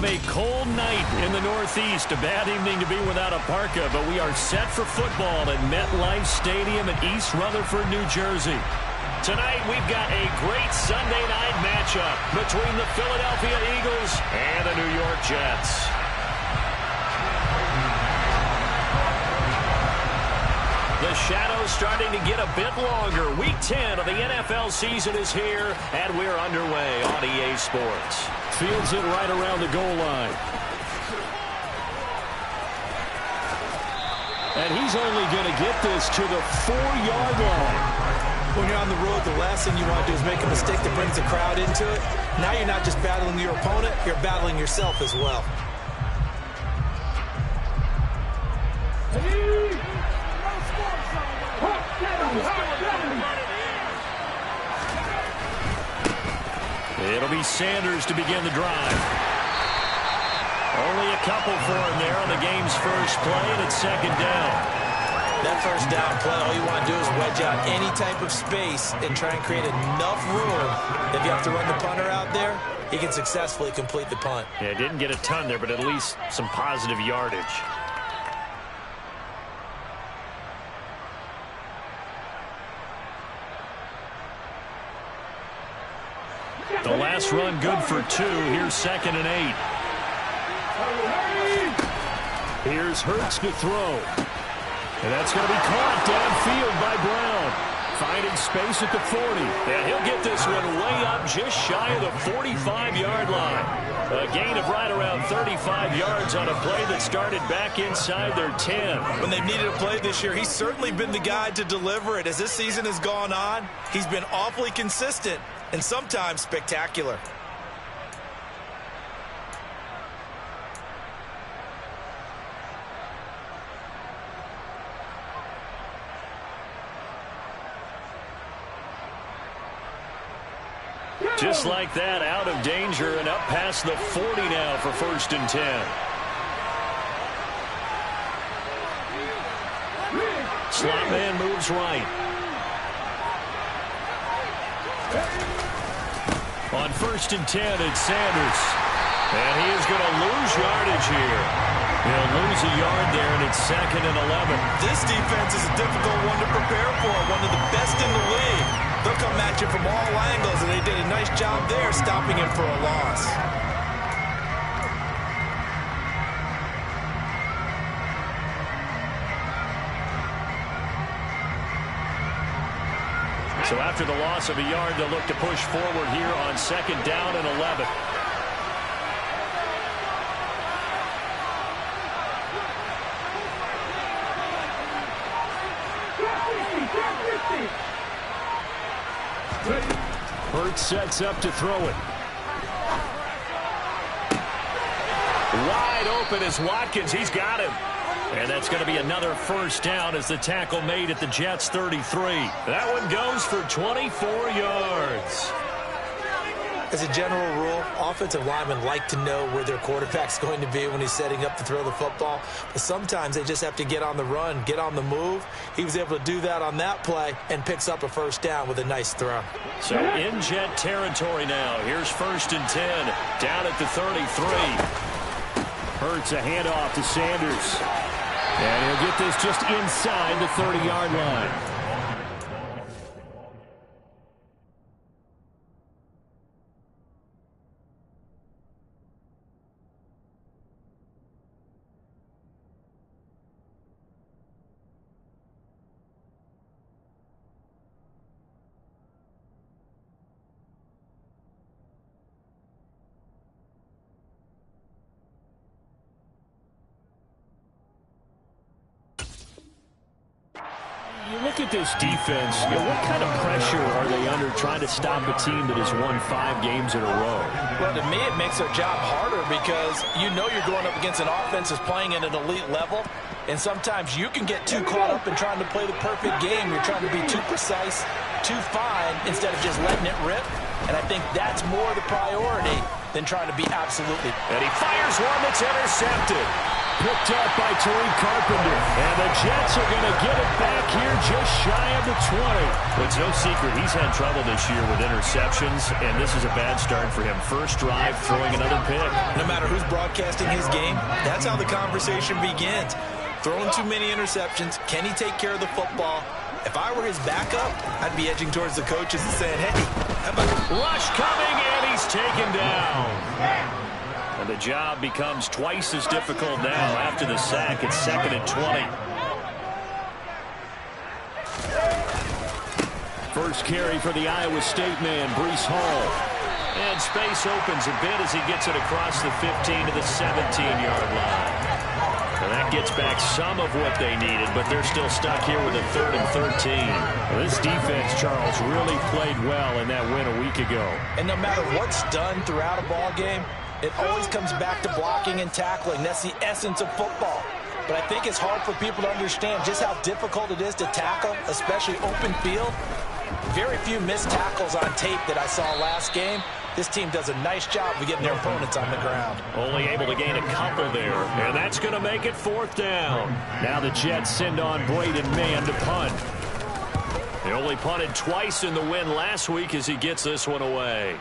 have a cold night in the Northeast. A bad evening to be without a parka, but we are set for football at MetLife Stadium in East Rutherford, New Jersey. Tonight, we've got a great Sunday night matchup between the Philadelphia Eagles and the New York Jets. The shadow's starting to get a bit longer. Week 10 of the NFL season is here, and we're underway on EA Sports. Fields it right around the goal line. And he's only going to get this to the 4-yard line. When you're on the road, the last thing you want to do is make a mistake that brings the crowd into it. Now you're not just battling your opponent, you're battling yourself as well. It'll be Sanders to begin the drive. Only a couple for him there on the game's first play, and it's second down. That first down play, all you want to do is wedge out any type of space and try and create enough room. If you have to run the punter out there, he can successfully complete the punt. Yeah, didn't get a ton there, but at least some positive yardage. The last run good for 2. Here's 2nd and 8. Here's Hurts to throw. And that's going to be caught downfield by Brown. Finding space at the 40. And he'll get this one way up just shy of the 45-yard line. A gain of right around 35 yards on a play that started back inside their 10. When they've needed a play this year, he's certainly been the guy to deliver it. As this season has gone on, he's been awfully consistent and sometimes spectacular. Just like that, out of danger and up past the 40 now for 1st and 10. Slot man moves right. On 1st and 10, it's Sanders. And he is going to lose yardage here. He'll lose a yard there, and it's 2nd and 11. This defense is a difficult one to prepare for, one of the best in the league. They'll come at you from all angles, and they did a nice job there stopping him for a loss. So after the loss of a yard, they'll look to push forward here on 2nd down and 11. Hurts sets up to throw it. Wide open is Watkins. He's got him. And that's going to be another first down as the tackle made at the Jets' 33. That one goes for 24 yards. As a general rule, offensive linemen like to know where their quarterback's going to be when he's setting up to throw the football. But sometimes they just have to get on the run, get on the move. He was able to do that on that play and picks up a first down with a nice throw. So in Jet territory now. Here's 1st and 10 down at the 33. Hurts a handoff to Sanders. And he'll get this just inside the 30-yard line. Look at this defense. What kind of pressure are they under trying to stop a team that has won 5 games in a row? Well, to me, it makes their job harder because you know you're going up against an offense that's playing at an elite level, and sometimes you can get too caught up in trying to play the perfect game. You're trying to be too precise, too fine, instead of just letting it rip, and I think that's more the priority than trying to be absolutely. And he fires one that's intercepted. picked up by Tariq Carpenter. And the Jets are going to get it back here just shy of the 20. Well, it's no secret he's had trouble this year with interceptions, and this is a bad start for him. First drive, throwing another pick. No matter who's broadcasting his game, that's how the conversation begins. Throwing too many interceptions. Can he take care of the football? If I were his backup, I'd be edging towards the coaches and saying, hey, how about... Rush coming, and he's taken down. And the job becomes twice as difficult now after the sack. It's 2nd and 20. First carry for the Iowa State man, Breece Hall. And space opens a bit as he gets it across the 15 to the 17-yard line. And that gets back some of what they needed, but they're still stuck here with a 3rd and 13. Well, this defense, Charles, really played well in that win a week ago. And no matter what's done throughout a ball game, it always comes back to blocking and tackling. That's the essence of football. But I think it's hard for people to understand just how difficult it is to tackle, especially open field. Very few missed tackles on tape that I saw last game. This team does a nice job of getting their opponents on the ground. Only able to gain a couple there, and that's going to make it 4th down. Now the Jets send on Braden Mann to punt. They only punted twice in the win last week as he gets this one away.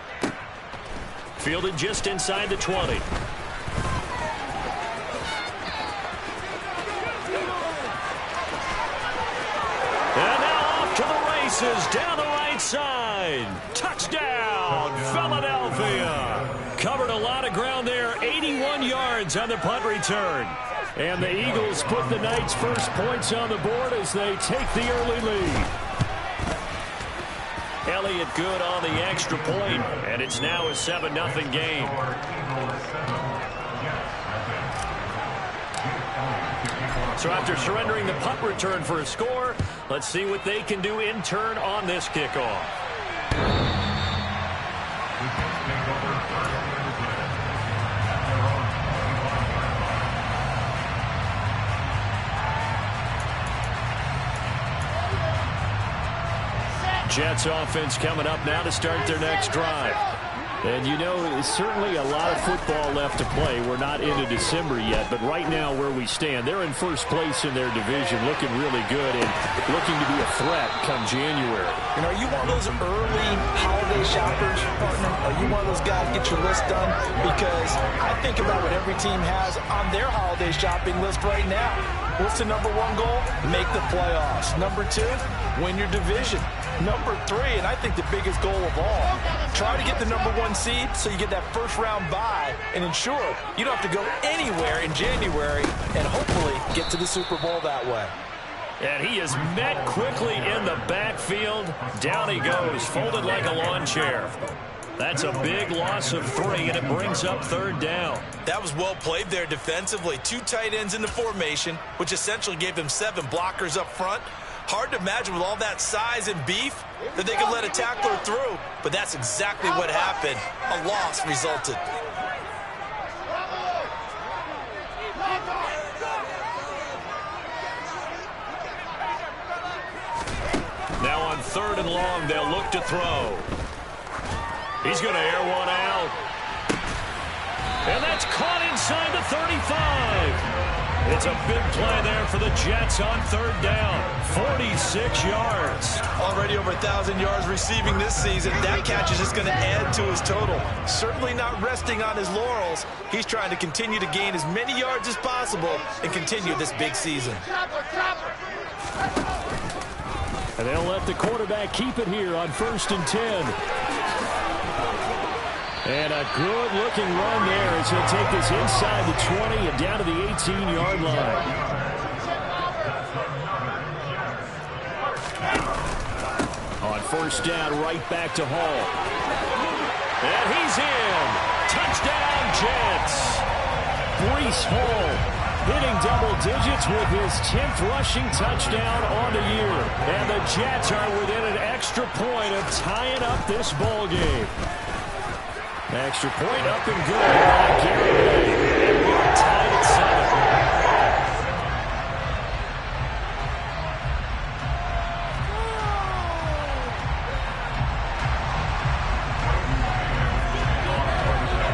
Fielded just inside the 20. And now off to the races down the right side. Touchdown, Philadelphia. Covered a lot of ground there. 81 yards on the punt return. And the Eagles put the Knights' first points on the board as they take the early lead. Elliott good on the extra point, and it's now a 7-0 game. So after surrendering the punt return for a score, let's see what they can do in turn on this kickoff. Jets offense coming up now to start their next drive. And you know, there's certainly a lot of football left to play. We're not into December yet, but right now where we stand, they're in first place in their division, looking really good and looking to be a threat come January. You know, are you one of those early holiday shoppers, partner? Are you one of those guys get your list done? Because I think about what every team has on their holiday shopping list right now. What's the number one goal? Make the playoffs. Number 2, win your division. Number 3, and I think the biggest goal of all, try to get the number 1 seed so you get that first round bye and ensure you don't have to go anywhere in January and hopefully get to the Super Bowl that way. And he is met quickly in the backfield. Down he goes, folded like a lawn chair. That's a big loss of 3, and it brings up 3rd down. That was well played there defensively. 2 tight ends in the formation, which essentially gave them 7 blockers up front. Hard to imagine with all that size and beef that they could let a tackler through, but that's exactly what happened. A loss resulted. Now on 3rd and long, they'll look to throw. He's going to air one out. And that's caught inside the 35. It's a big play there for the Jets on 3rd down. 46 yards. Already over 1,000 yards receiving this season. That catch is just going to add to his total. Certainly not resting on his laurels. He's trying to continue to gain as many yards as possible and continue this big season. And they'll let the quarterback keep it here on 1st and 10. And a good-looking run there as he'll take this inside the 20 and down to the 18-yard line. On 1st down, right back to Hall. And he's in. Touchdown, Jets. Breece Hall hitting double digits with his 10th rushing touchdown on the year. And the Jets are within an extra point of tying up this ball game. Extra point up and good by Gary Ray. And we're tied at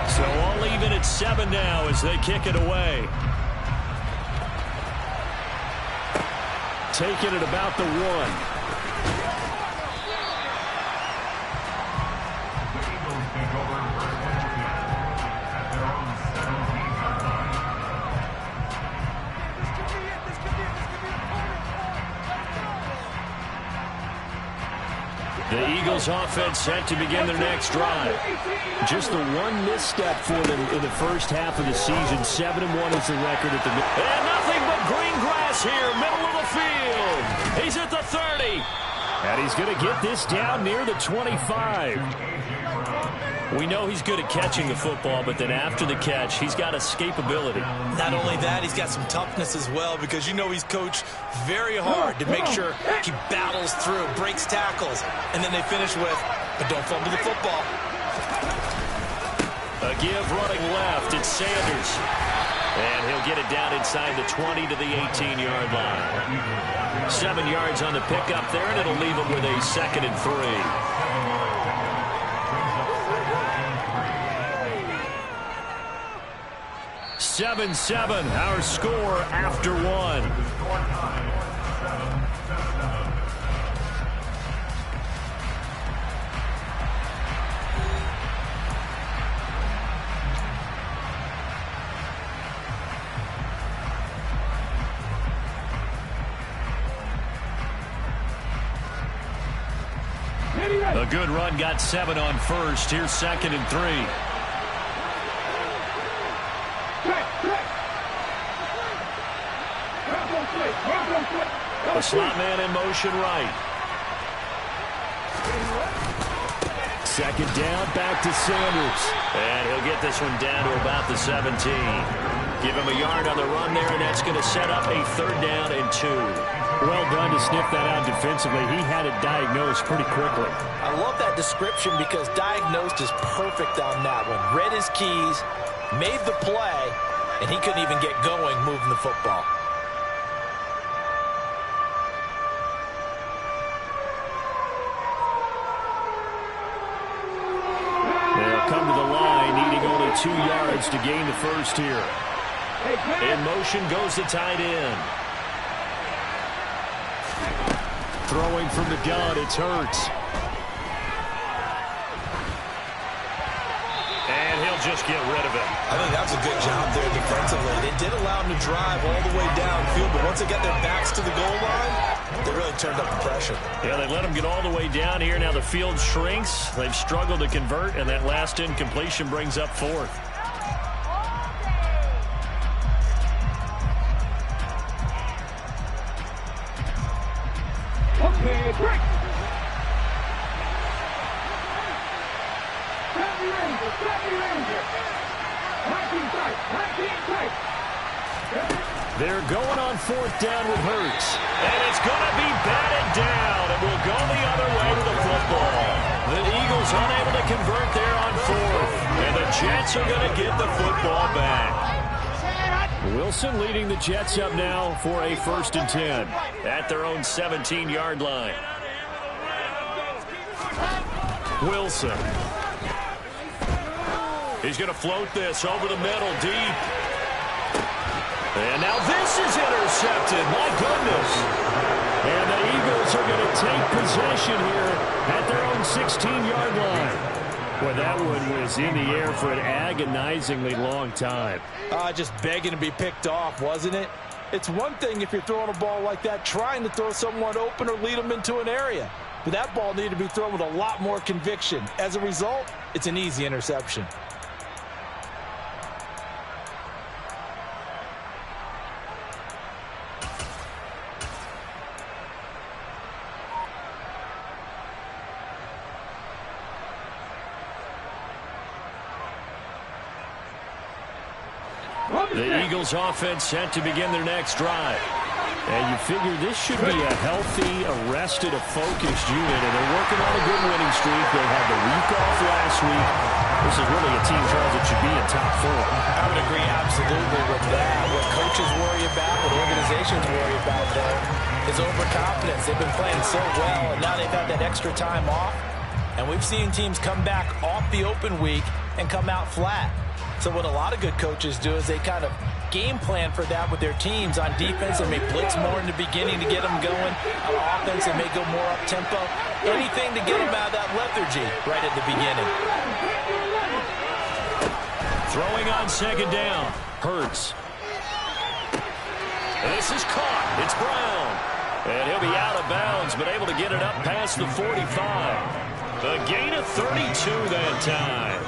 7. So all even at 7 now as they kick it away. take it at about the 1. The Eagles offense set to begin their next drive. Just the one misstep for them in the first half of the season. 7-1 is the record at the middle. And nothing but green grass here, middle of the field. He's at the 30. And he's going to get this down near the 25. We know he's good at catching the football, but then after the catch, he's got escapability. Not only that, he's got some toughness as well, because you know he's coached very hard to make sure he battles through, breaks tackles, and then they finish with, but don't fumble the football. A give running left. It's Sanders. And he'll get it down inside the 20 to the 18-yard line. 7 yards on the pickup there, and it'll leave him with a 2nd and 3. 7-7, our score after 1. A good run, got 7 on first. Here's 2nd and 3. The slot man in motion right. 2nd down, back to Sanders. And he'll get this one down to about the 17. Give him a yard on the run there, and that's going to set up a 3rd down and 2. Well done to sniff that out defensively. He had it diagnosed pretty quickly. I love that description because diagnosed is perfect on that one. Read his keys, made the play, and he couldn't even get going moving the football. They'll come to the line, needing only 2 yards to gain the first here. In motion goes the tight end. Throwing from the gun, it's Hurts. And he'll just get rid of it. I think that's a good job there defensively. They did allow him to drive all the way downfield, but once they got their backs to the goal line, they really turned up the pressure. Yeah, they let him get all the way down here. Now the field shrinks. They've struggled to convert, and that last incompletion brings up 4th. They're going on 4th down with Hurts. And it's going to be batted down, and will go the other way with the football. The Eagles unable to convert there on 4th. And the Jets are going to get the football back. Wilson leading the Jets up now for a 1st and 10 at their own 17-yard line. Wilson. He's going to float this over the middle, deep. And now this is intercepted. My goodness. And the Eagles are going to take possession here at their own 16-yard line. Boy, that one was in the air for an agonizingly long time. Just begging to be picked off, wasn't it? It's one thing if you're throwing a ball like that, trying to throw someone open or lead them into an area. But that ball needed to be thrown with a lot more conviction. As a result, it's an easy interception. The Eagles offense set to begin their next drive. And you figure this should be a healthy, arrested, a focused unit. And they're working on a good winning streak. They had the week off last week. This is really a team, Charles, that should be in top 4. I would agree absolutely with that. What coaches worry about, what organizations worry about there is overconfidence. They've been playing so well, and now they've had that extra time off. And we've seen teams come back off the open week and come out flat. So what a lot of good coaches do is they kind of game plan for that with their teams. On defense, they may blitz more in the beginning to get them going. On offense, they may go more up-tempo. Anything to get them out of that lethargy right at the beginning. Throwing on second down. Hurts. This is caught. It's Brown. And he'll be out of bounds, but able to get it up past the 45. A gain of 32 that time.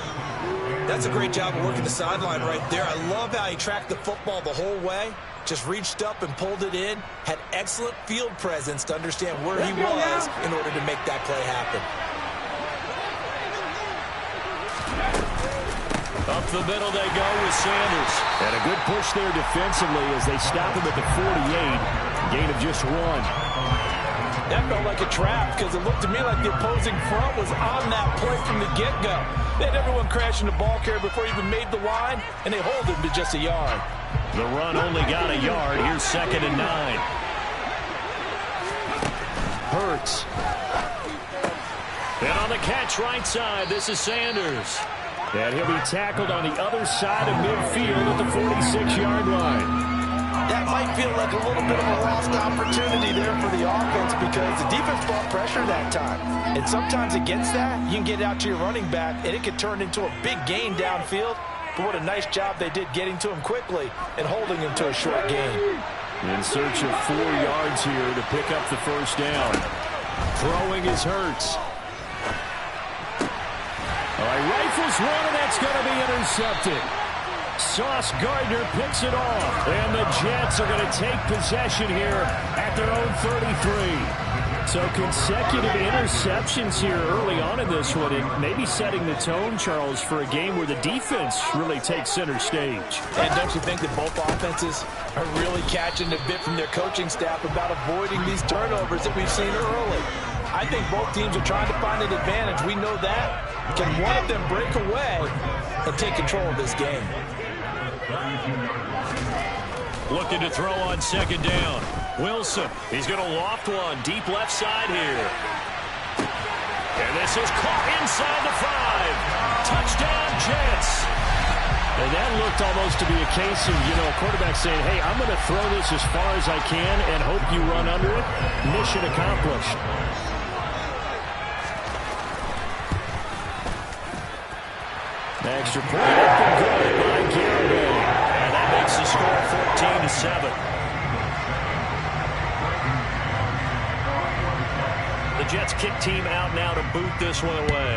That's a great job of working the sideline right there. I love how he tracked the football the whole way. Just reached up and pulled it in. Had excellent field presence to understand where he was in order to make that play happen. Up the middle they go with Sanders. And a good push there defensively as they stop him at the 48. Gain of just 1. That felt like a trap because it looked to me like the opposing front was on that play from the get-go. They had everyone crashing the ball carrier before he even made the line, and they hold him to just a yard. The run only got a yard. Here's 2nd and 9. Hurts. And on the catch right side, this is Sanders. And he'll be tackled on the other side of midfield at the 46-yard line. That might feel like a little bit of a lost opportunity there for the offense because the defense brought pressure that time. And sometimes against that, you can get out to your running back, and it can turn into a big gain downfield. But what a nice job they did getting to him quickly and holding him to a short gain. In search of 4 yards here to pick up the first down. Throwing is Hurts. All right, rifles one, and that's going to be intercepted. Sauce Gardner picks it off, and the Jets are going to take possession here at their own 33. So consecutive interceptions here early on in this one, and maybe setting the tone, Charles, for a game where the defense really takes center stage. And don't you think that both offenses are really catching a bit from their coaching staff about avoiding these turnovers that we've seen early? I think both teams are trying to find an advantage. We know that. Can one of them break away and take control of this game? Looking to throw on second down. Wilson, he's going to loft one deep left side here. And this is caught inside the 5. Touchdown, Jets. And that looked almost to be a case of, a quarterback saying, hey, I'm going to throw this as far as I can and hope you run under it. Mission accomplished. Extra point up and good by Garibay. And that makes the score 14-7. The Jets kick team out now to boot this one away.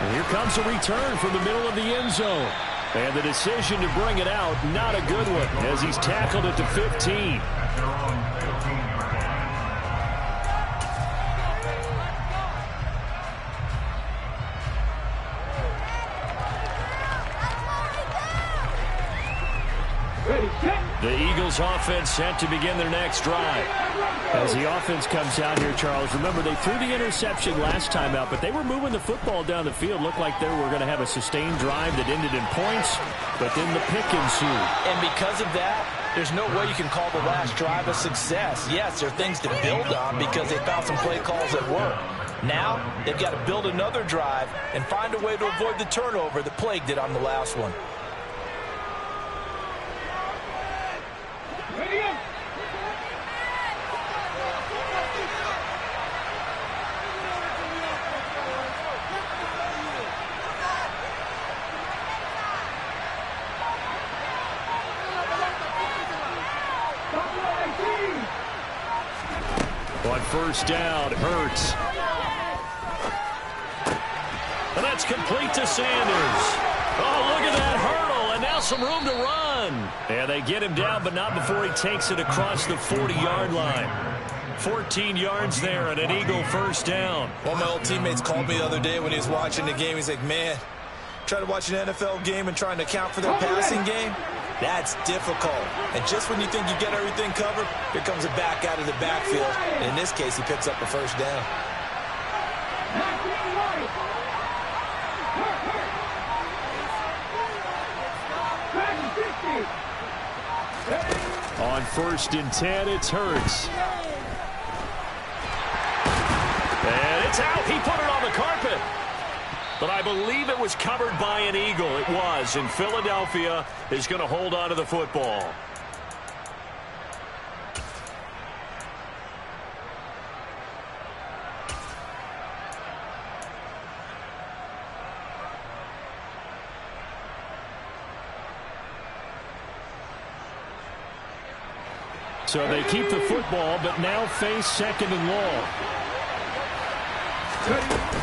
And here comes a return from the middle of the end zone. And the decision to bring it out, not a good one, as he's tackled at the 15. The Eagles offense set to begin their next drive. As the offense comes out here, Charles, remember they threw the interception last time out, but they were moving the football down the field. Looked like they were going to have a sustained drive that ended in points, but then the pick ensued. And because of that, there's no way you can call the last drive a success. Yes, there are things to build on because they found some play calls that work. Now, they've got to build another drive and find a way to avoid the turnover that plagued it on the last one. On first down, Hurts. And that's complete to Sanders. Oh, look at that hurdle, and now some room to run. And they get him down, but not before he takes it across the 40-yard line. 14 yards there and an Eagle first down. One of my old teammates called me the other day when he was watching the game. He's like, man, trying to watch an NFL game and trying to account for their passing game? That's difficult. And just when you think you get everything covered, here comes a back out of the backfield. And in this case, he picks up a first down. On 1st and 10, it's Hurts. And it's out. He put it on the carpet. but I believe it was covered by an Eagle. It was, and Philadelphia is going to hold on to the football. So they keep the football, but now face second and long.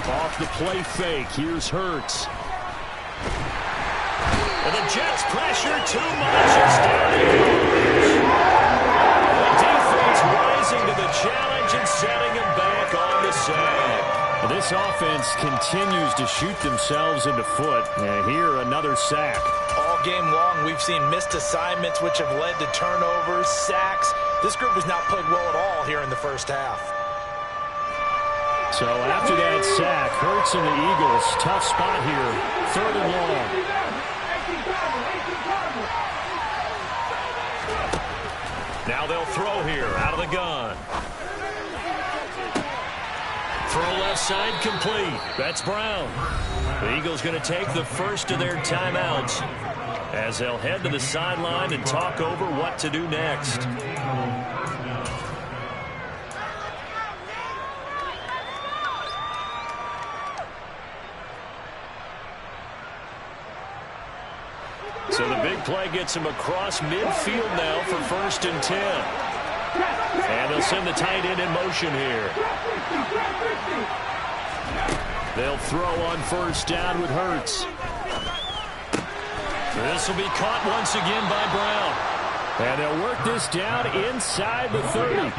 Off the play fake. Here's Hurts. And the Jets pressure too much. It's down to the defense rising to the challenge and setting him back on the sack. This offense continues to shoot themselves in the foot. And here, another sack. All game long, we've seen missed assignments, which have led to turnovers, sacks. This group has not played well at all here in the first half. So after that sack, Hurts and the Eagles, tough spot here, third and long. Now they'll throw here, out of the gun. Throw left side complete. That's Brown. The Eagles going to take the first of their timeouts as they'll head to the sideline and talk over what to do next. So the big play gets him across midfield now for 1st and 10. And they'll send the tight end in motion here. They'll throw on 1st down with Hurts. This will be caught once again by Brown. And they'll work this down inside the 30.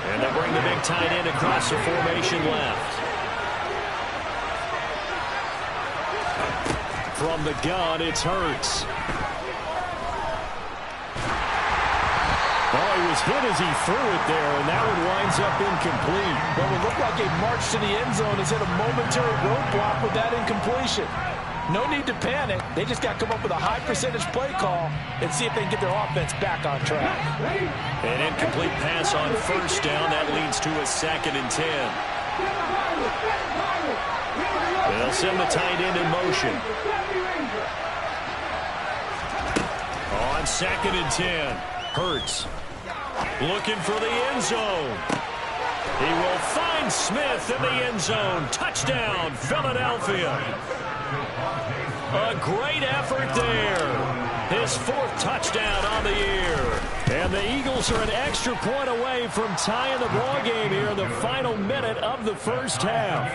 And they'll bring the big tight end across the formation left. From the gun, it's Hurts. Oh, he was hit as he threw it there, and that one winds up incomplete. Well, it looked like a march to the end zone has hit a momentary roadblock with that incompletion. No need to panic. They just got to come up with a high percentage play call and see if they can get their offense back on track. An incomplete pass on 1st down. That leads to a 2nd and 10. They'll send the tight end in motion. On 2nd and 10, Hurts looking for the end zone. He will find Smith in the end zone. Touchdown, Philadelphia. A great effort there. His 4th touchdown on the year. And the Eagles are an extra point away from tying the ball game here in the final minute of the first half.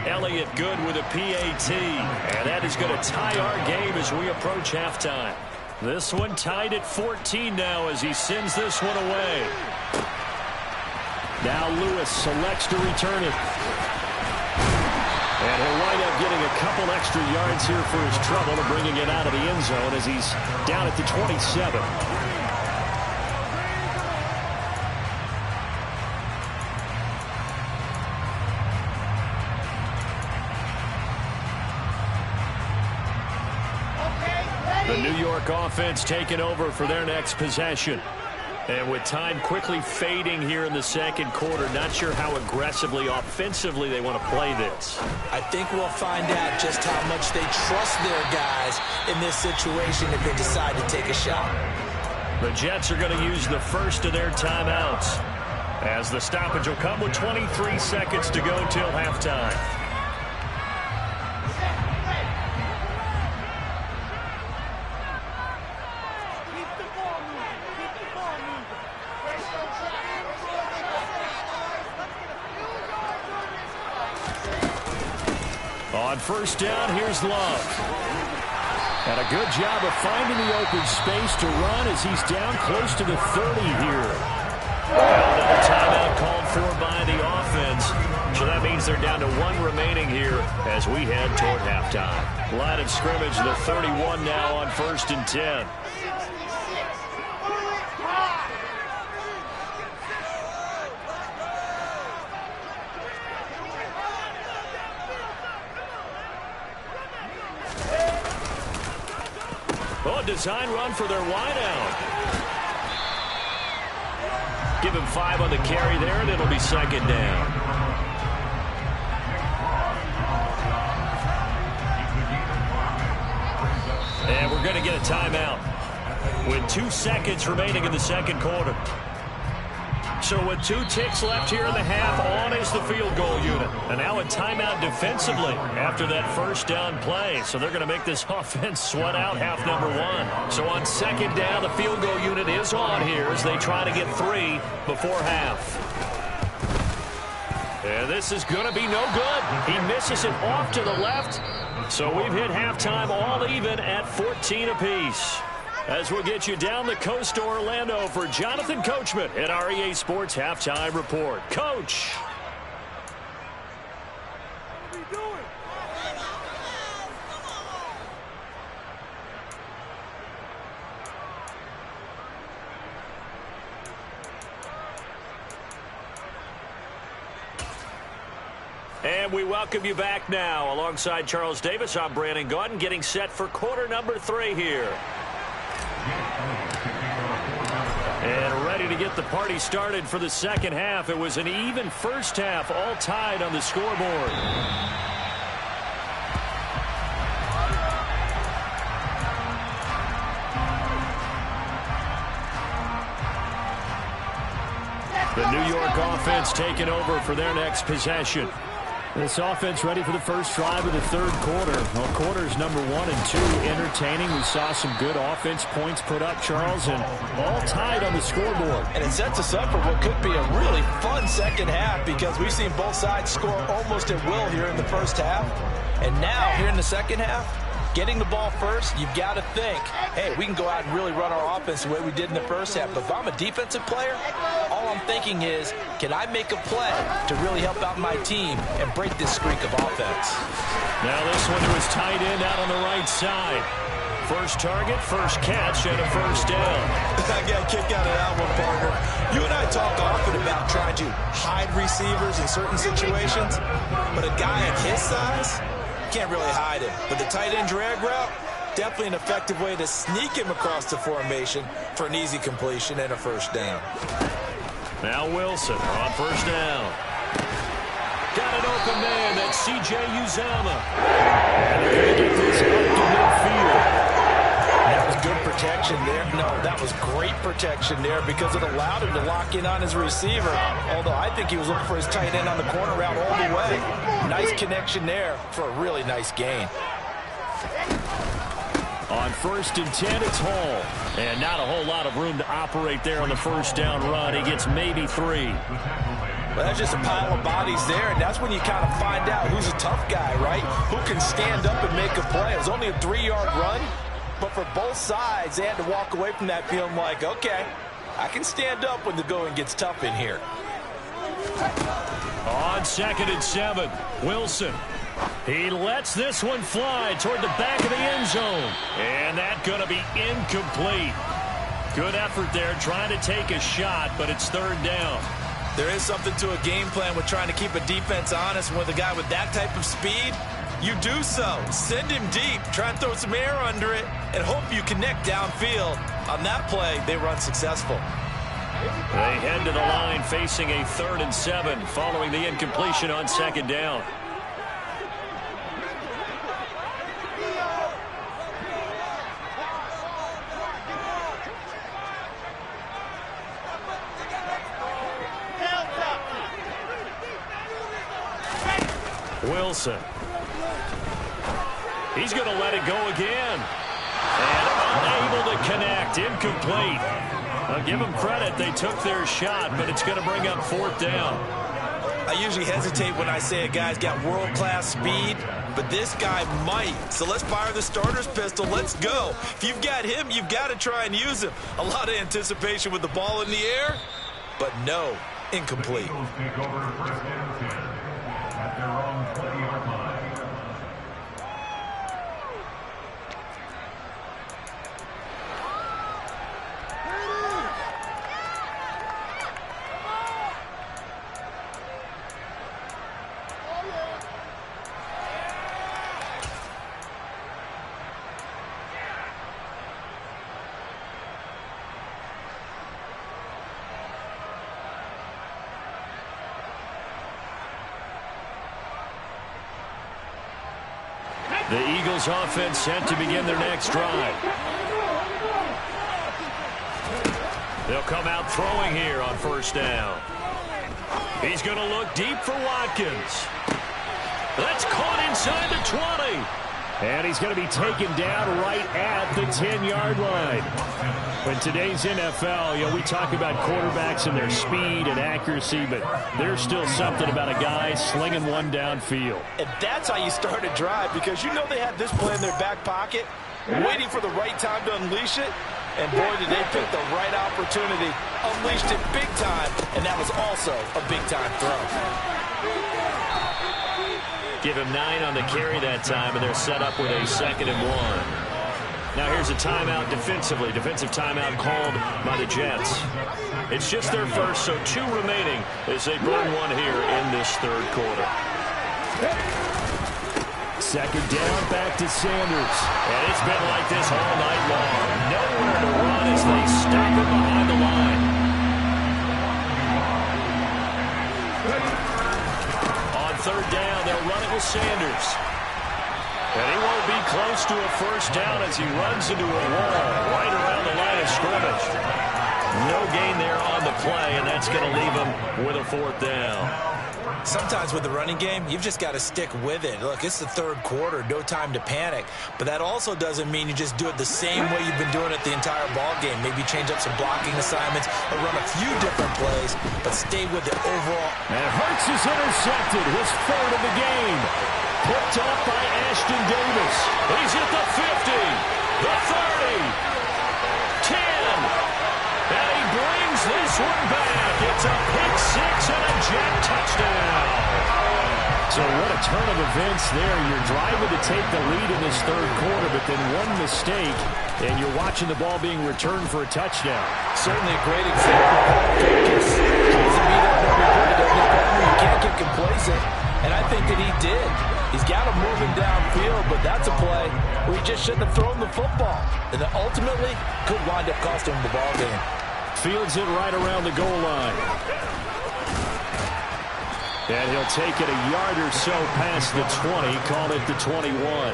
Elliott good with a PAT. And that is going to tie our game as we approach halftime. This one tied at 14 now as he sends this one away. Now Lewis selects to return it. And he'll wind up getting a couple extra yards here for his trouble and bringing it out of the end zone as he's down at the 27. The New York offense taking over for their next possession. And with time quickly fading here in the second quarter, not sure how aggressively, offensively they want to play this. I think we'll find out just how much they trust their guys in this situation if they decide to take a shot. The Jets are going to use the first of their timeouts as the stoppage will come with 23 seconds to go till halftime. On 1st down, here's Love. And a good job of finding the open space to run as he's down close to the 30 here. Well, another timeout called for by the offense. So that means they're down to 1 remaining here as we head toward halftime. Line of scrimmage, the 31 now on 1st and 10. Oh, design run for their wideout. Give him 5 on the carry there, and it'll be second down. And we're going to get a timeout with 2 seconds remaining in the second quarter. So with 2 ticks left here in the half, on is the field goal unit. And now a timeout defensively after that first down play. So they're going to make this offense sweat out half number 1. So on second down, the field goal unit is on here as they try to get 3 before half. And this is going to be no good. He misses it off to the left. So we've hit halftime all even at 14 apiece. As we'll get you down the coast to Orlando for Jonathan Coachman at our EA Sports Halftime Report. Coach. What are we doing? And we welcome you back now. Alongside Charles Davis, I'm Brandon Gaudin, getting set for quarter number 3 here. And ready to get the party started for the second half. It was an even first half, all tied on the scoreboard. The New York offense taking over for their next possession. This offense ready for the first drive of the third quarter. Well, quarters number 1 and 2 entertaining. We saw some good offense points put up, Charles, and all tied on the scoreboard. And it sets us up for what could be a really fun second half because we've seen both sides score almost at will here in the first half. And now, here in the second half, getting the ball first, you've got to think, hey, we can go out and really run our offense the way we did in the first half. But if I'm a defensive player, all I'm thinking is, can I make a play to really help out my team and break this streak of offense? Now this one to his tight end out on the right side. First target, first catch, and a first down. I got a kick out of that one, partner. You and I talk often about trying to hide receivers in certain situations, but a guy at his size can't really hide him. But the tight end drag route, definitely an effective way to sneak him across the formation for an easy completion and a first down. Now Wilson on first down. Got an open man, that's C.J. Uzomah. And they're going to get this up to midfield. That was good protection there. No, that was great protection there because it allowed him to lock in on his receiver. Although I think he was looking for his tight end on the corner route all the way. Nice connection there for a really nice gain. On first and 10, it's Hall. And not a whole lot of room to operate there on the first down run. He gets maybe 3. Well, that's just a pile of bodies there, and that's when you kind of find out who's a tough guy, right? Who can stand up and make a play. It was only a 3-yard run, but for both sides, they had to walk away from that feeling like, okay, I can stand up when the going gets tough in here. On second and 7, Wilson. He lets this one fly toward the back of the end zone. And that's going to be incomplete. Good effort there trying to take a shot, but it's third down. There is something to a game plan with trying to keep a defense honest. With a guy with that type of speed, you do so. Send him deep, try and throw some air under it, and hope you connect downfield. On that play, they were unsuccessful. They head to the line facing a 3rd and 7 following the incompletion on second down. Wilson. He's going to let it go again. And unable to connect. Incomplete. I'll give them credit. They took their shot, but it's going to bring up 4th down. I usually hesitate when I say a guy's got world-class speed, but this guy might. So let's fire the starter's pistol. Let's go. If you've got him, you've got to try and use him. A lot of anticipation with the ball in the air, but no, incomplete. The Eagles offense set to begin their next drive. They'll come out throwing here on first down. He's going to look deep for Watkins. That's caught inside the 20. And he's going to be taken down right at the 10-yard line. In today's NFL, we talk about quarterbacks and their speed and accuracy, but there's still something about a guy slinging one downfield. And that's how you start a drive, because you know they had this play in their back pocket, waiting for the right time to unleash it. And boy, did they pick the right opportunity, unleashed it big time, and that was also a big-time throw. Give him 9 on the carry that time, and they're set up with a 2nd and 1. Now here's a timeout defensively. Defensive timeout called by the Jets. It's just their first, so 2 remaining as they burn one here in this third quarter. 2nd down, back to Sanders. And it's been like this all night long. Nowhere to run as they stop him behind the line. On 3rd down, they'll run it with Sanders. And he won't be close to a first down as he runs into a wall right around the line of scrimmage. No gain there on the play, and that's going to leave him with a 4th down. Sometimes with the running game, you've just got to stick with it. Look, it's the third quarter, no time to panic. But that also doesn't mean you just do it the same way you've been doing it the entire ball game. Maybe change up some blocking assignments or run a few different plays, but stay with the overall. And Hurts is intercepted, his 3rd of the game. Picked off by Ashton Davis. He's at the 50, the 30, 10, and he brings this one back. It's a pick 6 and a Jet touchdown. So what a turn of events there. You're driving to take the lead in this third quarter, but then one mistake, and you're watching the ball being returned for a touchdown. Certainly a great example of focus. Has to be that number 3, doesn't it, partner? You can't get complacent, and I think that he did. He's got him moving downfield, but that's a play where he just shouldn't have thrown the football. And that ultimately could wind up costing him the ball game. Fields it right around the goal line. And he'll take it a yard or so past the 20, call it the 21.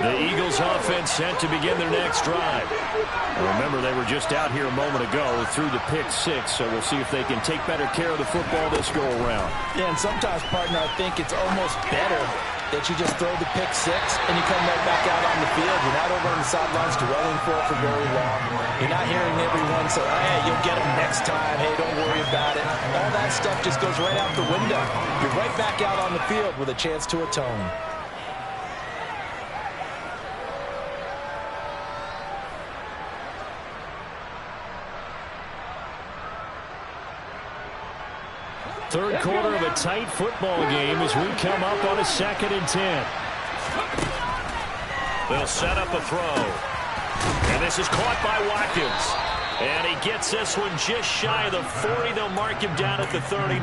The Eagles offense set to begin their next drive. Remember, they were just out here a moment ago through the pick 6, so we'll see if they can take better care of the football this go-around. Yeah, and sometimes, partner, I think it's almost better that you just throw the pick 6 and you come right back out on the field. You're not over on the sidelines dwelling for very long. You're not hearing everyone say, hey, you'll get them next time. Hey, don't worry about it. All that stuff just goes right out the window. You're right back out on the field with a chance to atone. Third quarter of a tight football game as we come up on a 2nd and 10. They'll set up a throw. And this is caught by Watkins. And he gets this one just shy of the 40. They'll mark him down at the 39.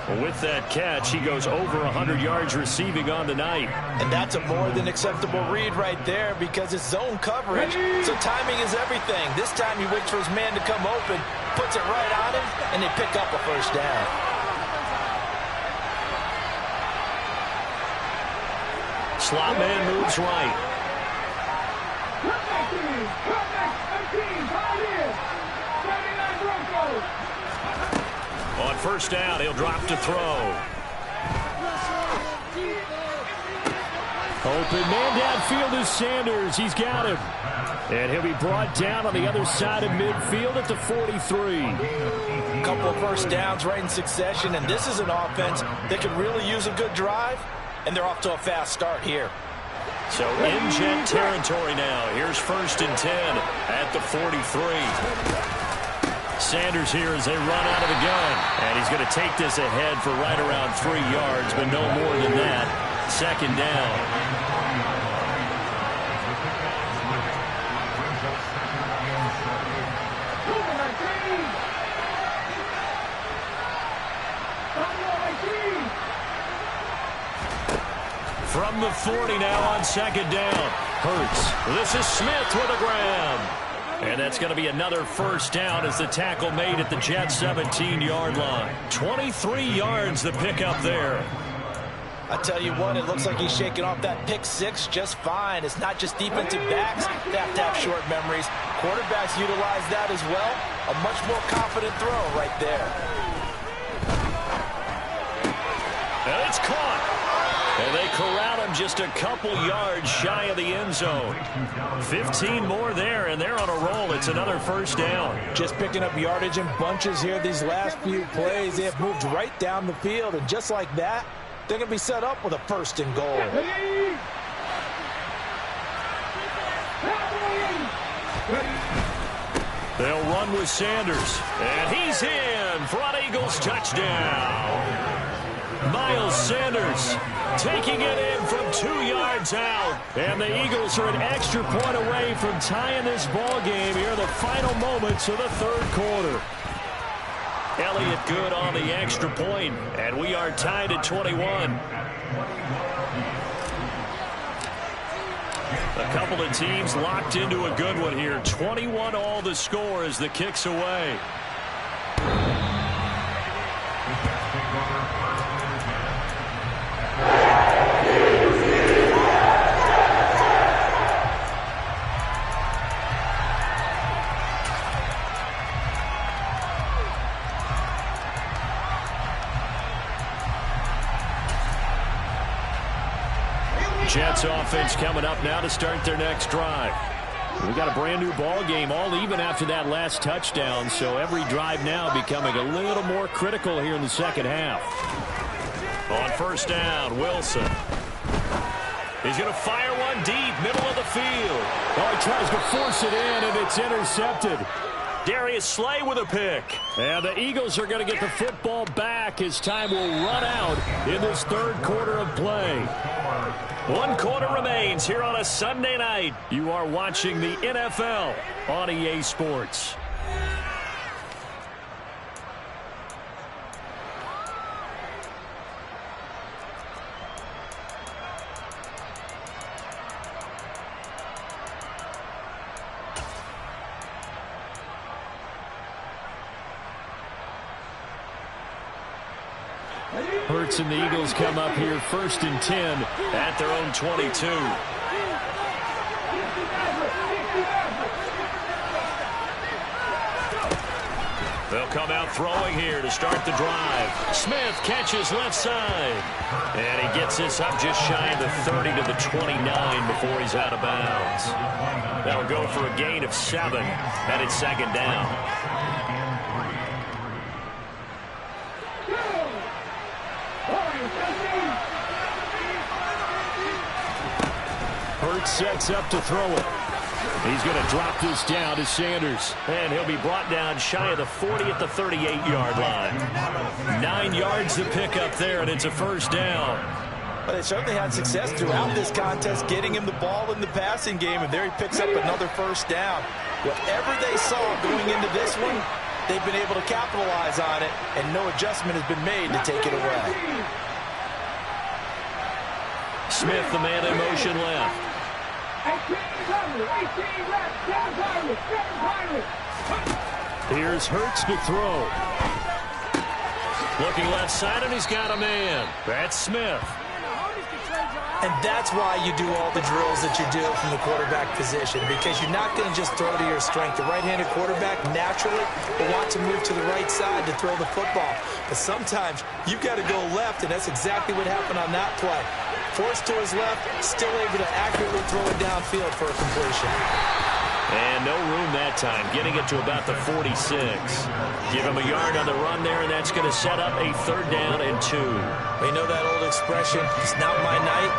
Well, with that catch, he goes over 100 yards receiving on the night. And that's a more than acceptable read right there because it's zone coverage. So timing is everything. This time he waits for his man to come open, puts it right on him, and they pick up a first down. Slot man moves right. On first down, he'll drop to throw. Open man downfield is Sanders. He's got him. And he'll be brought down on the other side of midfield at the 43. A couple of first downs right in succession, and this is an offense that could really use a good drive, and they're off to a fast start here. So in Jet territory now. Here's 1st and 10 at the 43. Sanders here as they run out of the gun. And he's going to take this ahead for right around 3 yards, but no more than that. 2nd down. From the 40 now on second down. Hurts. This is Smith with a grab. And that's going to be another first down as the tackle made at the Jets' 17-yard line. 23 yards the pickup there. I tell you what, it looks like he's shaking off that pick six just fine. It's not just defensive backs that have to have short memories. Quarterbacks utilize that as well. A much more confident throw right there. And it's caught. And they corral him just a couple yards shy of the end zone. 15 more there, and they're on a roll. It's another first down. Just picking up yardage in bunches here these last few plays. They have moved right down the field, and just like that, they're going to be set up with a first and goal. They'll run with Sanders. And he's in for an Eagles touchdown. Miles Sanders taking it in from 2 yards out. And the Eagles are an extra point away from tying this ball game here in the final moments of the third quarter. Elliott good on the extra point, and we are tied at 21. A couple of teams locked into a good one here. 21 all the score as the kick's away. Jets offense coming up now to start their next drive. We got a brand new ball game, all even after that last touchdown, so every drive now becoming a little more critical here in the second half. On first down, Wilson. He's going to fire one deep, middle of the field. Oh, he tries to force it in, and it's intercepted. Darius Slay with a pick. And the Eagles are going to get the football back as time will run out in this third quarter of play. 1 quarter remains here on a Sunday night. You are watching the NFL on EA Sports. Hurts and the Eagles come up here 1st and 10 at their own 22. They'll come out throwing here to start the drive. Smith catches left side. And he gets this up just shy of the 30 to the 29 before he's out of bounds. That'll go for a gain of 7. And it's second down. Hurts sets up to throw it. He's going to drop this down to Sanders. And he'll be brought down shy of the 40 at the 38-yard line. 9 yards to pick up there, and it's a first down. But they certainly had success throughout this contest, getting him the ball in the passing game, and there he picks up another first down. Whatever they saw going into this one, they've been able to capitalize on it, and no adjustment has been made to take it away. Smith, the man in motion left. Here's Hurts to throw. Looking left side, and he's got a man. That's Smith. And that's why you do all the drills that you do from the quarterback position, because you're not going to just throw to your strength. The right-handed quarterback naturally will want to move to the right side to throw the football. But sometimes you've got to go left, and that's exactly what happened on that play. Forced to his left, still able to accurately throw it downfield for a completion. And no room that time, getting it to about the 46. Give him a yard on the run there, and that's going to set up a 3rd down and 2. We know that old expression, it's not my night.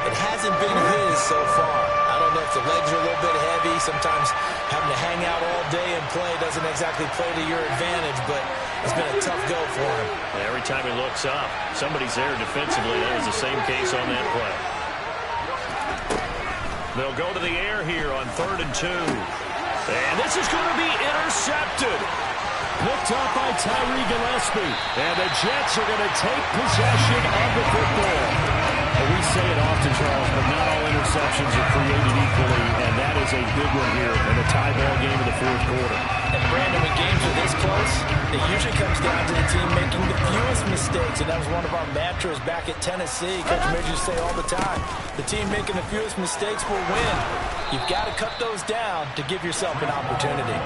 It hasn't been his so far. I don't know if the legs are a little bit heavy. Sometimes having to hang out all day and play doesn't exactly play to your advantage, but it's been a tough go for him. Every time he looks up, somebody's there defensively. That was the same case on that play. They'll go to the air here on 3rd and 2. And this is going to be intercepted. Picked up by Tyree Gillespie. And the Jets are going to take possession of the football. We say it often, Charles, but not all interceptions are created equally, and that is a big one here in a tie ball game in the fourth quarter. And Brandon, when games are this close, it usually comes down to the team making the fewest mistakes, and that was one of our mantras back at Tennessee. Coach Midge used to say all the time, the team making the fewest mistakes will win. You've got to cut those down to give yourself an opportunity.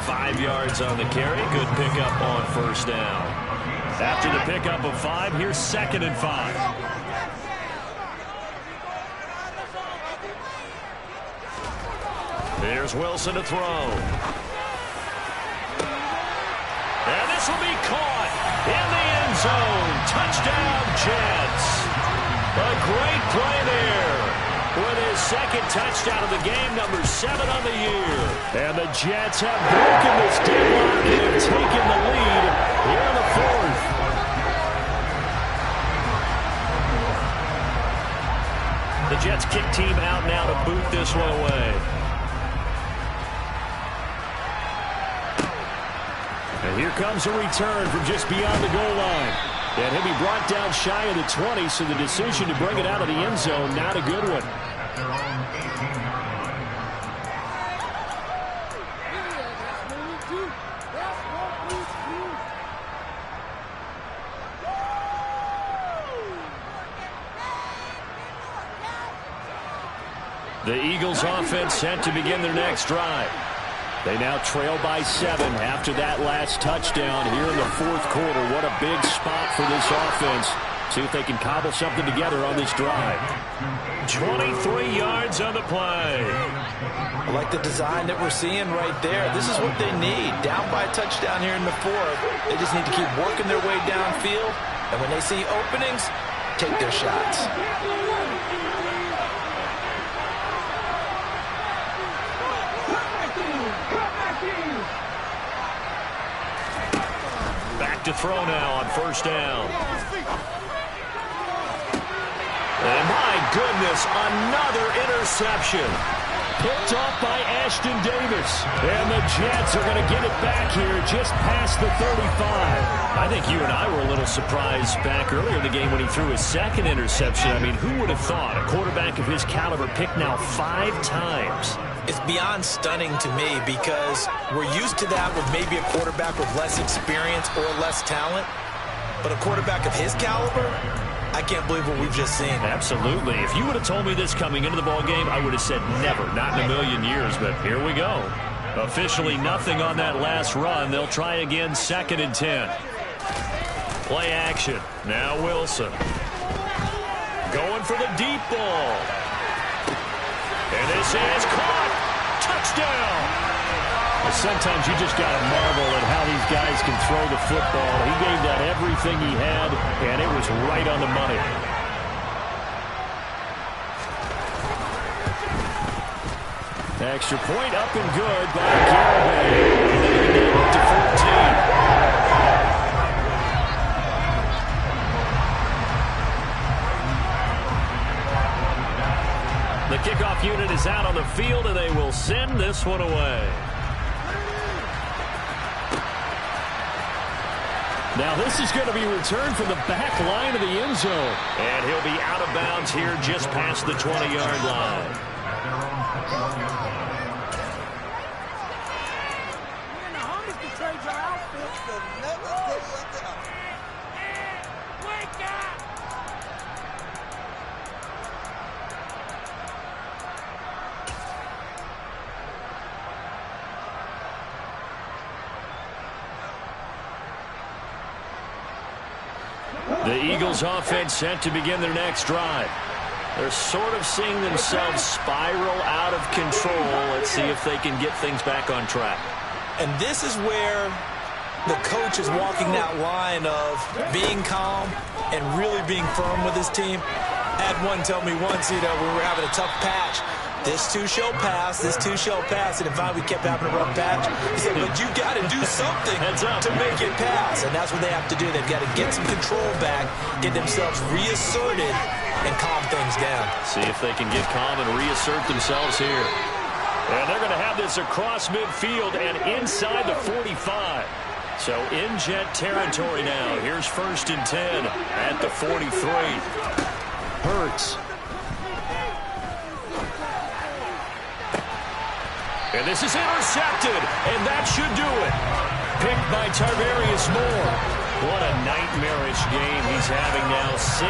5 yards on the carry. Good pickup on first down. After the pickup of 5, here's 2nd and 5. Here's Wilson to throw. And this will be caught in the end zone. Touchdown, Jets. A great play there with his 2nd touchdown of the game, number 7 on the year. And the Jets have broken this deadlock and have taken the lead here in the 4th. The Jets kick team out now to boot this one away. And here comes a return from just beyond the goal line. And he'll be brought down shy of the 20, so the decision to bring it out of the end zone, not a good one. The Eagles offense set to begin their next drive. They now trail by 7 after that last touchdown here in the fourth quarter. What a big spot for this offense. See if they can cobble something together on this drive. 23 yards on the play. I like the design that we're seeing right there. This is what they need. Down by a touchdown here in the 4th. They just need to keep working their way downfield. And when they see openings, take their shots. To throw now on first down. And my goodness, another interception. Picked off by Ashton Davis. And the Jets are going to get it back here just past the 35. I think you and I were a little surprised back earlier in the game when he threw his 2nd interception. I mean, who would have thought a quarterback of his caliber picked now 5 times? It's beyond stunning to me because we're used to that with maybe a quarterback with less experience or less talent. But a quarterback of his caliber, I can't believe what we've just seen. Absolutely. If you would have told me this coming into the ball game, I would have said never, not in a million years. But here we go. Officially nothing on that last run. They'll try again, 2nd and 10. Play action. Now Wilson. Going for the deep ball. And this is caught. Touchdown. Sometimes you just got to marvel at how these guys can throw the football. He gave that everything he had, and it was right on the money. Extra point up and good by Garibay. Up to 14. The kickoff unit is out on the field, and they will send this one away. Now this is going to be returned from the back line of the end zone. And he'll be out of bounds here just past the 20-yard line. The Eagles offense set to begin their next drive. They're sort of seeing themselves spiral out of control. Let's see if they can get things back on track. And this is where the coach is walking that line of being calm and really being firm with his team. I had one tell me once, when we were having a tough patch, this too shall pass, this too shall pass. And in fact, we kept having a rough patch. He said, but you got to do something to make it pass. And that's what they have to do. They've got to get some control back, get themselves reasserted, and calm things down. See if they can get calm and reassert themselves here. And they're going to have this across midfield and inside the 45. So in Jet territory now. Here's 1st and 10 at the 43. Hurts. And this is intercepted, and that should do it. Picked by Tarvarius Moore. What a nightmarish game he's having now. 6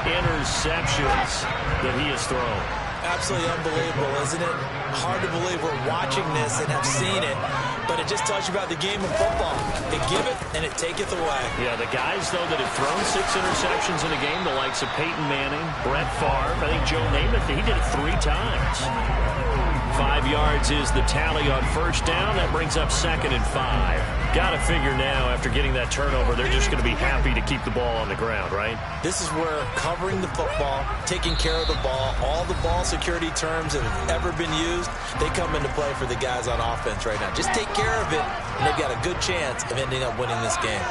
interceptions that he has thrown. Absolutely unbelievable, isn't it? Hard to believe we're watching this and have seen it, but it just tells you about the game of football. They give it, and it taketh away. Yeah, the guys, though, that have thrown 6 interceptions in a game, the likes of Peyton Manning, Brett Favre, I think Joe Namath, he did it 3 times. 5 yards is the tally on 1st down. That brings up 2nd and 5. Got to figure now, after getting that turnover, they're just going to be happy to keep the ball on the ground, right? This is where covering the football, taking care of the ball, all the ball security terms that have ever been used, they come into play for the guys on offense right now. Just take care of it, and they've got a good chance of ending up winning this game.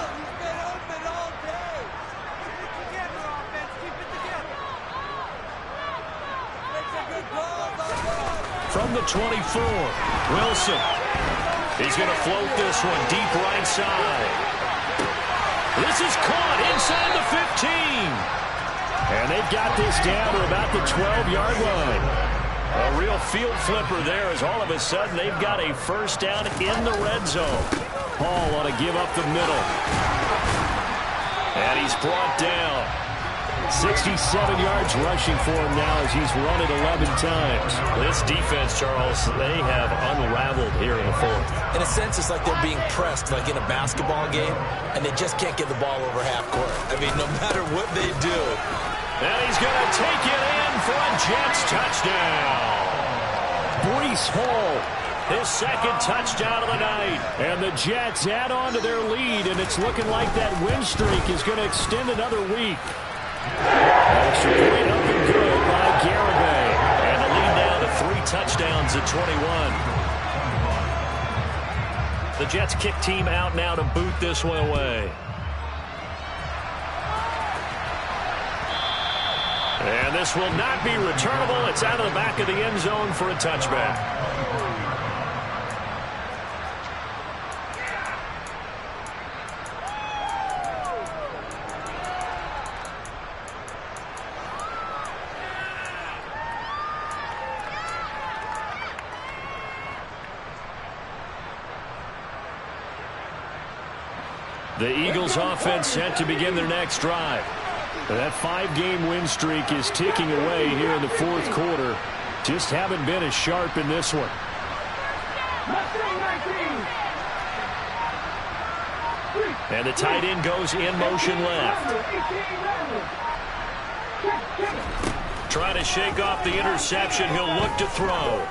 From the 24, Wilson. He's going to float this one deep right side. This is caught inside the 15. And they've got this down to about the 12-yard line. A real field flipper there as all of a sudden they've got a 1st down in the red zone. Hall ought to give up the middle. And he's brought down. 67 yards rushing for him now as he's run it 11 times. This defense, Charles, they have unraveled here in the 4th. In a sense, it's like they're being pressed like in a basketball game, and they just can't get the ball over half court. I mean, no matter what they do. And he's going to take it in for a Jets touchdown. Breece Hall. His 2nd touchdown of the night. And the Jets add on to their lead, and it's looking like that win streak is going to extend another week. Extra point up and good by Garibay. And the lead down to 3 touchdowns at 21. The Jets kick team out now to boot this one away. And this will not be returnable. It's out of the back of the end zone for a touchback. The Eagles offense set to begin their next drive. That 5-game win streak is ticking away here in the 4th quarter. Just haven't been as sharp in this one. And the tight end goes in motion left. Trying to shake off the interception. He'll look to throw.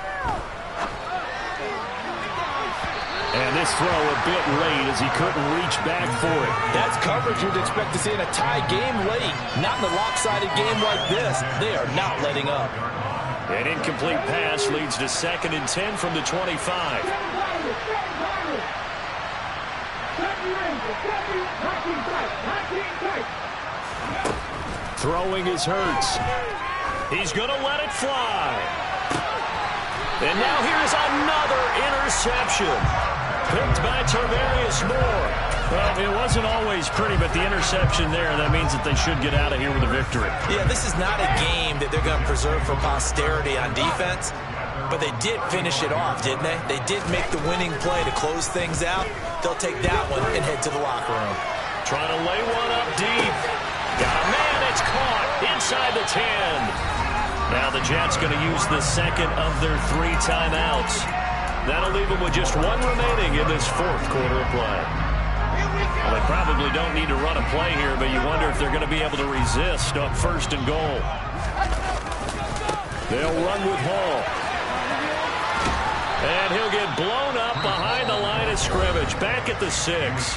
And this throw a bit late as he couldn't reach back for it. That's coverage you'd expect to see in a tie game late. Not in a lopsided game like this. They are not letting up. An incomplete pass leads to 2nd and 10 from the 25. Throwing is Hurts. He's going to let it fly. And now here's another interception. Picked by Tarvarius Moore. Well, it wasn't always pretty, but the interception there, that means that they should get out of here with a victory. Yeah, this is not a game that they're going to preserve for posterity on defense, but they did finish it off, didn't they? They did make the winning play to close things out. They'll take that one and head to the locker room. Trying to lay one up deep. Got a man, it's caught inside the 10. Now the Jets going to use the 2nd of their 3 timeouts. That'll leave them with just 1 remaining in this 4th quarter of play. Well, they probably don't need to run a play here, but you wonder if they're going to be able to resist on 1st and goal. They'll run with Hall. And he'll get blown up behind the line of scrimmage, back at the 6.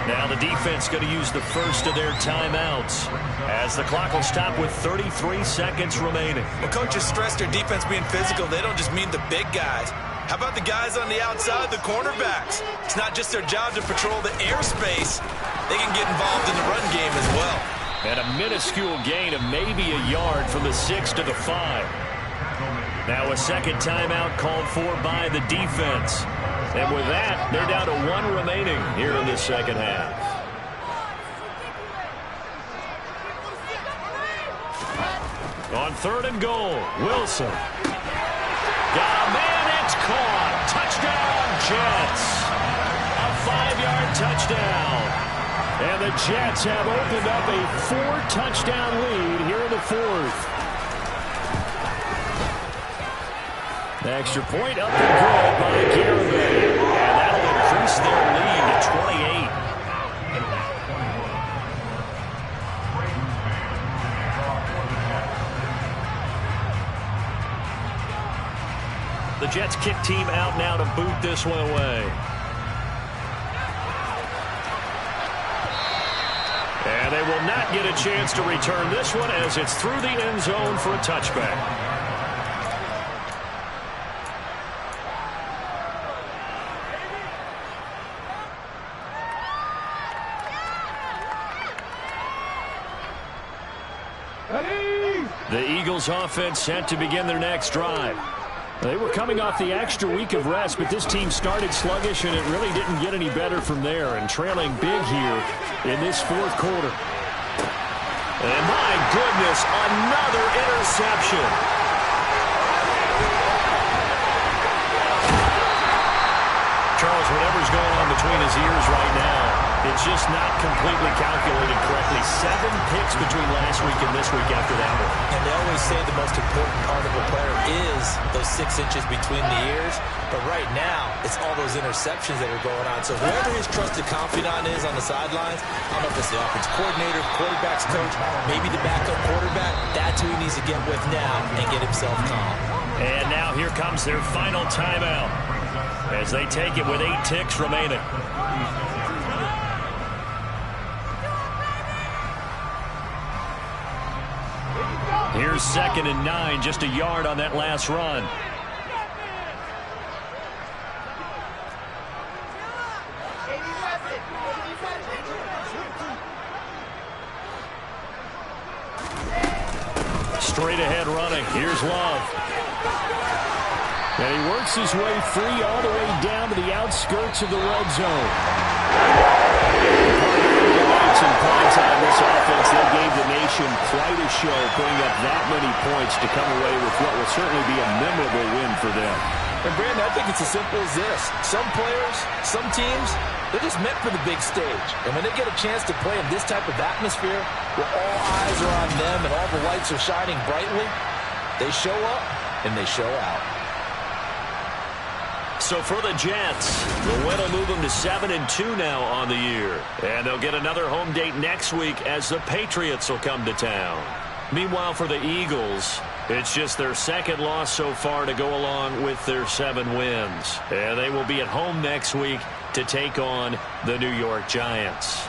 Now the defense going to use the 1st of their timeouts as the clock will stop with 33 seconds remaining. Well, coaches stress their defense being physical. They don't just mean the big guys. How about the guys on the outside, the cornerbacks? It's not just their job to patrol the airspace. They can get involved in the run game as well. And a minuscule gain of maybe a yard from the 6 to the 5. Now a 2nd timeout called for by the defense. And with that, they're down to 1 remaining here in this second half. On 3rd and goal, Wilson. Got a man, it's caught. Touchdown, Jets. A 5-yard touchdown. And the Jets have opened up a 4-touchdown lead here in the 4th. The extra point up and good by Garibay. And that'll increase their lead to 28. The Jets kick team out now to boot this one away. And they will not get a chance to return this one as it's through the end zone for a touchback. The Eagles offense set to begin their next drive. They were coming off the extra week of rest, but this team started sluggish, and it really didn't get any better from there, and trailing big here in this 4th quarter. And my goodness, another interception. Charles, whatever's going on between his ears right now, it's just not completely calculated correctly. 7 picks between last week and this week after that one. And they always say the most important part of a player is those 6 inches between the ears. But right now, it's all those interceptions that are going on. So whoever his trusted confidant is on the sidelines, I don't know if it's the offense coordinator, quarterback's coach, maybe the backup quarterback, that's who he needs to get with now and get himself calm. And now here comes their final timeout as they take it with 8 ticks remaining. Here's 2nd and 9, just a yard on that last run. Straight ahead running. Here's Love. And he works his way free all the way down to the outskirts of the red zone. In prime time, this offense, they gave the nation quite a show, putting up that many points to come away with what will certainly be a memorable win for them. And Brandon, I think it's as simple as this. Some players, some teams, they're just meant for the big stage. And when they get a chance to play in this type of atmosphere, where all eyes are on them and all the lights are shining brightly, they show up and they show out. So for the Jets, the win will move them to 7-2 now on the year. And they'll get another home date next week as the Patriots will come to town. Meanwhile, for the Eagles, it's just their 2nd loss so far to go along with their 7 wins. And they will be at home next week to take on the New York Giants.